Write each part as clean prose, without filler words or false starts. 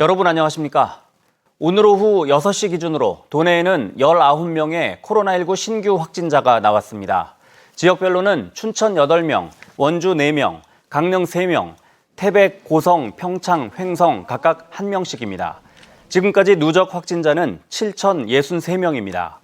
여러분 안녕하십니까? 오늘 오후 6시 기준으로 도내에는 19명의 코로나19 신규 확진자가 나왔습니다. 지역별로는 춘천 8명, 원주 4명, 강릉 3명, 태백, 고성, 평창, 횡성 각각 1명씩입니다. 지금까지 누적 확진자는 7,063명입니다.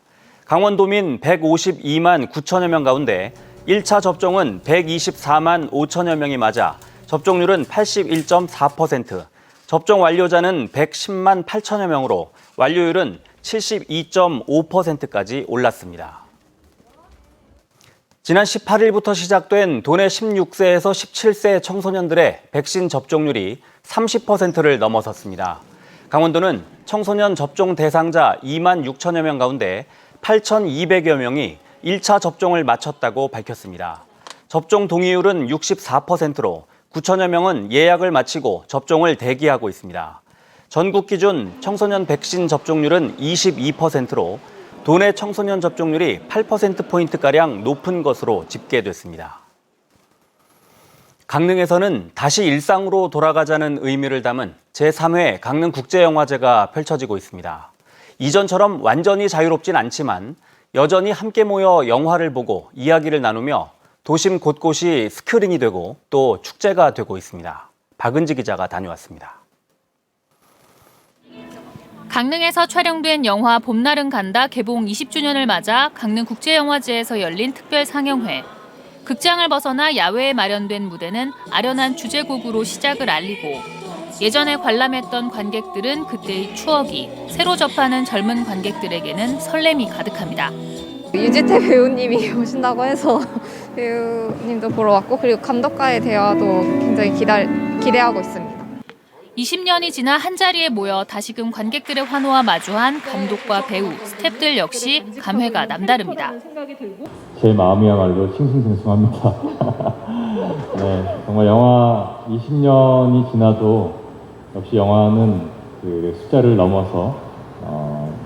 강원도민 152만 9천여 명 가운데 1차 접종은 124만 5천여 명이 맞아 접종률은 81.4%, 접종 완료자는 110만 8천여 명으로 완료율은 72.5%까지 올랐습니다. 지난 18일부터 시작된 도내 16세에서 17세 청소년들의 백신 접종률이 30%를 넘어섰습니다. 강원도는 청소년 접종 대상자 2만 6천여 명 가운데 8,200여 명이 1차 접종을 마쳤다고 밝혔습니다. 접종 동의율은 64%로 9천여 명은 예약을 마치고 접종을 대기하고 있습니다. 전국 기준 청소년 백신 접종률은 22%로 도내 청소년 접종률이 8%포인트가량 높은 것으로 집계됐습니다. 강릉에서는 다시 일상으로 돌아가자는 의미를 담은 제3회 강릉국제영화제가 펼쳐지고 있습니다. 이전처럼 완전히 자유롭진 않지만 여전히 함께 모여 영화를 보고 이야기를 나누며 도심 곳곳이 스크린이 되고 또 축제가 되고 있습니다. 박은지 기자가 다녀왔습니다. 강릉에서 촬영된 영화 봄날은 간다 개봉 20주년을 맞아 강릉국제영화제에서 열린 특별 상영회. 극장을 벗어나 야외에 마련된 무대는 아련한 주제곡으로 시작을 알리고 예전에 관람했던 관객들은 그때의 추억이, 새로 접하는 젊은 관객들에게는 설렘이 가득합니다. 유지태 배우님이 오신다고 해서 배우님도 보러 왔고, 그리고 감독과의 대화도 굉장히 기대하고 있습니다. 20년이 지나 한자리에 모여 다시금 관객들의 환호와 마주한 감독과 배우, 스태프들 역시 감회가 남다릅니다. 제 마음이야말로 싱숭생숭합니다. 네, 정말 영화 20년이 지나도 역시 영화는 그 숫자를 넘어서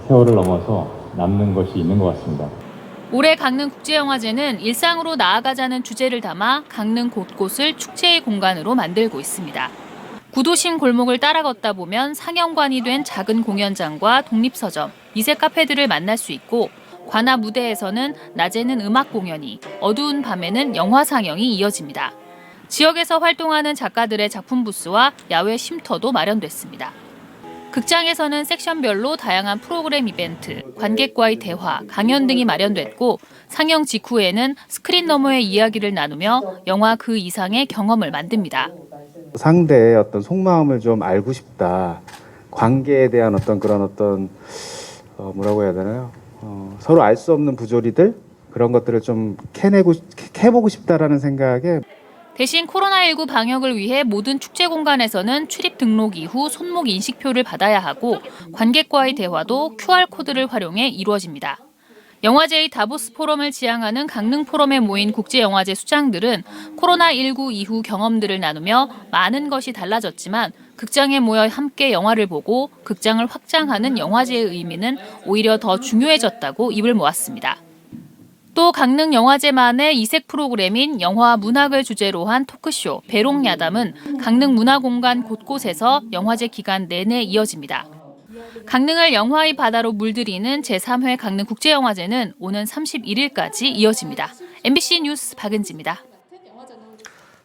세월을 넘어서 남는 것이 있는 것 같습니다. 올해 강릉국제영화제는 일상으로 나아가자는 주제를 담아 강릉 곳곳을 축제의 공간으로 만들고 있습니다. 구도심 골목을 따라 걷다 보면 상영관이 된 작은 공연장과 독립서점, 미세 카페들을 만날 수 있고 관아 무대에서는 낮에는 음악 공연이, 어두운 밤에는 영화 상영이 이어집니다. 지역에서 활동하는 작가들의 작품 부스와 야외 쉼터도 마련됐습니다. 극장에서는 섹션별로 다양한 프로그램 이벤트, 관객과의 대화, 강연 등이 마련됐고 상영 직후에는 스크린 너머의 이야기를 나누며 영화 그 이상의 경험을 만듭니다. 상대의 어떤 속마음을 좀 알고 싶다. 관계에 대한 뭐라고 해야 되나요? 서로 알 수 없는 부조리들, 그런 것들을 좀 캐보고 싶다라는 생각에. 대신 코로나19 방역을 위해 모든 축제 공간에서는 출입 등록 이후 손목 인식표를 받아야 하고 관객과의 대화도 QR코드를 활용해 이루어집니다. 영화제의 다보스 포럼을 지향하는 강릉 포럼에 모인 국제영화제 수장들은 코로나19 이후 경험들을 나누며 많은 것이 달라졌지만 극장에 모여 함께 영화를 보고 극장을 확장하는 영화제의 의미는 오히려 더 중요해졌다고 입을 모았습니다. 또 강릉 영화제만의 이색 프로그램인 영화와 문학을 주제로 한 토크쇼 배롱야담은 강릉 문화공간 곳곳에서 영화제 기간 내내 이어집니다. 강릉을 영화의 바다로 물들이는 제3회 강릉국제영화제는 오는 31일까지 이어집니다. MBC 뉴스 박은지입니다.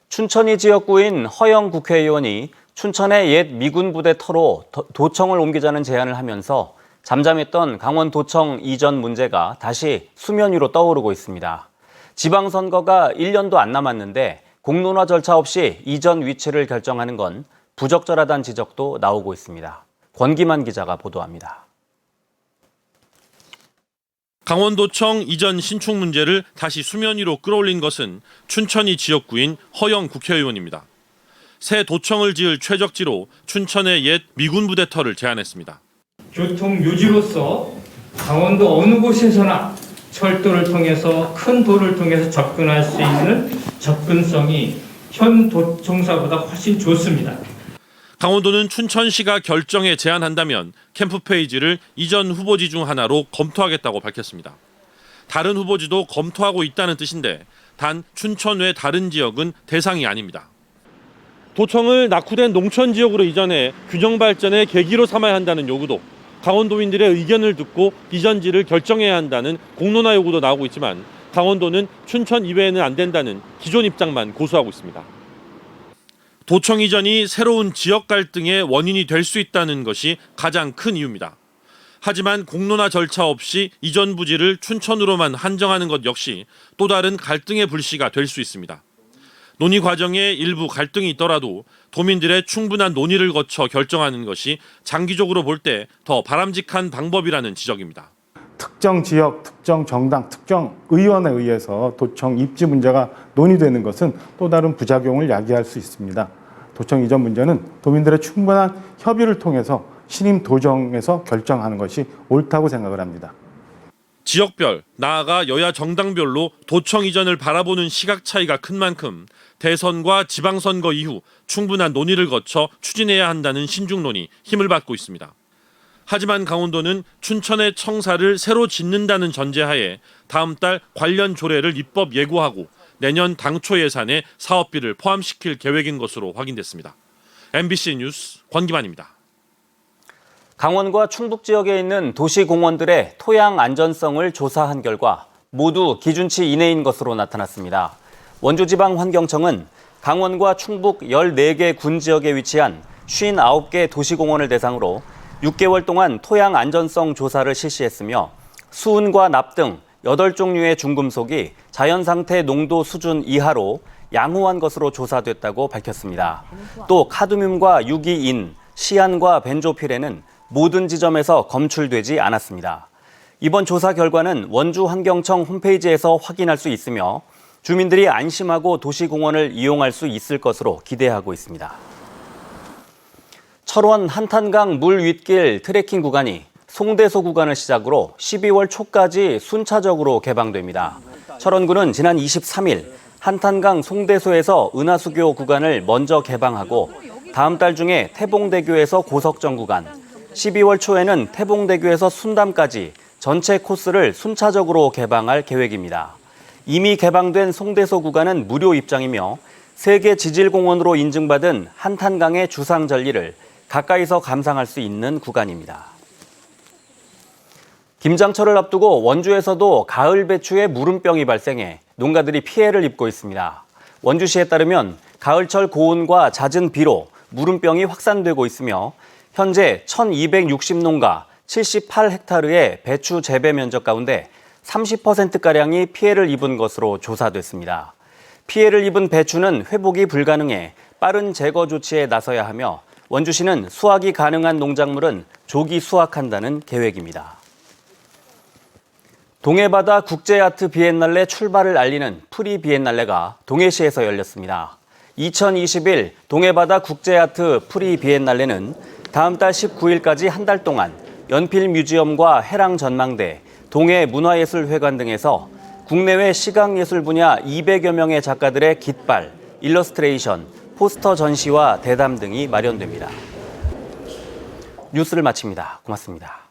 춘천이 지역구인 허영 국회의원이 춘천의 옛 미군 부대 터로 도청을 옮기자는 제안을 하면서 잠잠했던 강원도청 이전 문제가 다시 수면 위로 떠오르고 있습니다. 지방선거가 1년도 안 남았는데 공론화 절차 없이 이전 위치를 결정하는 건 부적절하다는 지적도 나오고 있습니다. 권기만 기자가 보도합니다. 강원도청 이전 신축 문제를 다시 수면 위로 끌어올린 것은 춘천이 지역구인 허영 국회의원입니다. 새 도청을 지을 최적지로 춘천의 옛 미군 부대 터를 제안했습니다. 교통 유지로서 강원도 어느 곳에서나 철도를 통해서 큰 도를 통해서 접근할 수 있는 접근성이 현 도청사보다 훨씬 좋습니다. 강원도는 춘천시가 결정에 제안한다면 캠프 페이지를 이전 후보지 중 하나로 검토하겠다고 밝혔습니다. 다른 후보지도 검토하고 있다는 뜻인데 단 춘천 외 다른 지역은 대상이 아닙니다. 도청을 낙후된 농촌 지역으로 이전해 균형 발전의 계기로 삼아야 한다는 요구도, 강원도민들의 의견을 듣고 이전지를 결정해야 한다는 공론화 요구도 나오고 있지만 강원도는 춘천 이외에는 안 된다는 기존 입장만 고수하고 있습니다. 도청 이전이 새로운 지역 갈등의 원인이 될 수 있다는 것이 가장 큰 이유입니다. 하지만 공론화 절차 없이 이전 부지를 춘천으로만 한정하는 것 역시 또 다른 갈등의 불씨가 될 수 있습니다. 논의 과정에 일부 갈등이 있더라도 도민들의 충분한 논의를 거쳐 결정하는 것이 장기적으로 볼 때 더 바람직한 방법이라는 지적입니다. 특정 지역, 특정 정당, 특정 의원에 의해서 도청 입지 문제가 논의되는 것은 또 다른 부작용을 야기할 수 있습니다. 도청 이전 문제는 도민들의 충분한 협의를 통해서 신임 도정에서 결정하는 것이 옳다고 생각을 합니다. 지역별, 나아가 여야 정당별로 도청 이전을 바라보는 시각 차이가 큰 만큼 대선과 지방선거 이후 충분한 논의를 거쳐 추진해야 한다는 신중론이 힘을 받고 있습니다. 하지만 강원도는 춘천의 청사를 새로 짓는다는 전제하에 다음 달 관련 조례를 입법 예고하고 내년 당초 예산에 사업비를 포함시킬 계획인 것으로 확인됐습니다. MBC 뉴스 권기만입니다. 강원과 충북 지역에 있는 도시공원들의 토양 안전성을 조사한 결과 모두 기준치 이내인 것으로 나타났습니다. 원주지방환경청은 강원과 충북 14개 군 지역에 위치한 59개 도시공원을 대상으로 6개월 동안 토양 안전성 조사를 실시했으며 수은과 납 등 8종류의 중금속이 자연상태 농도 수준 이하로 양호한 것으로 조사됐다고 밝혔습니다. 또 카드뮴과 유기인, 시안과 벤조필에는 모든 지점에서 검출되지 않았습니다. 이번 조사 결과는 원주환경청 홈페이지에서 확인할 수 있으며 주민들이 안심하고 도시공원을 이용할 수 있을 것으로 기대하고 있습니다. 철원 한탄강 물 윗길 트레킹 구간이 송대소 구간을 시작으로 12월 초까지 순차적으로 개방됩니다. 철원군은 지난 23일 한탄강 송대소에서 은하수교 구간을 먼저 개방하고 다음 달 중에 태봉대교에서 고석정 구간, 12월 초에는 태봉대교에서 순담까지 전체 코스를 순차적으로 개방할 계획입니다. 이미 개방된 송대소 구간은 무료 입장이며 세계 지질공원으로 인증받은 한탄강의 주상절리를 가까이서 감상할 수 있는 구간입니다. 김장철을 앞두고 원주에서도 가을 배추에 무름병이 발생해 농가들이 피해를 입고 있습니다. 원주시에 따르면 가을철 고온과 잦은 비로 무름병이 확산되고 있으며 현재 1,260농가 78헥타르의 배추 재배 면적 가운데 30%가량이 피해를 입은 것으로 조사됐습니다. 피해를 입은 배추는 회복이 불가능해 빠른 제거 조치에 나서야 하며 원주시는 수확이 가능한 농작물은 조기 수확한다는 계획입니다. 동해바다 국제아트 비엔날레 출발을 알리는 프리 비엔날레가 동해시에서 열렸습니다. 2021 동해바다 국제아트 프리 비엔날레는 다음 달 19일까지 한 달 동안 연필 뮤지엄과 해랑 전망대, 동해 문화예술회관 등에서 국내외 시각예술 분야 200여 명의 작가들의 깃발, 일러스트레이션, 포스터 전시와 대담 등이 마련됩니다. 뉴스를 마칩니다. 고맙습니다.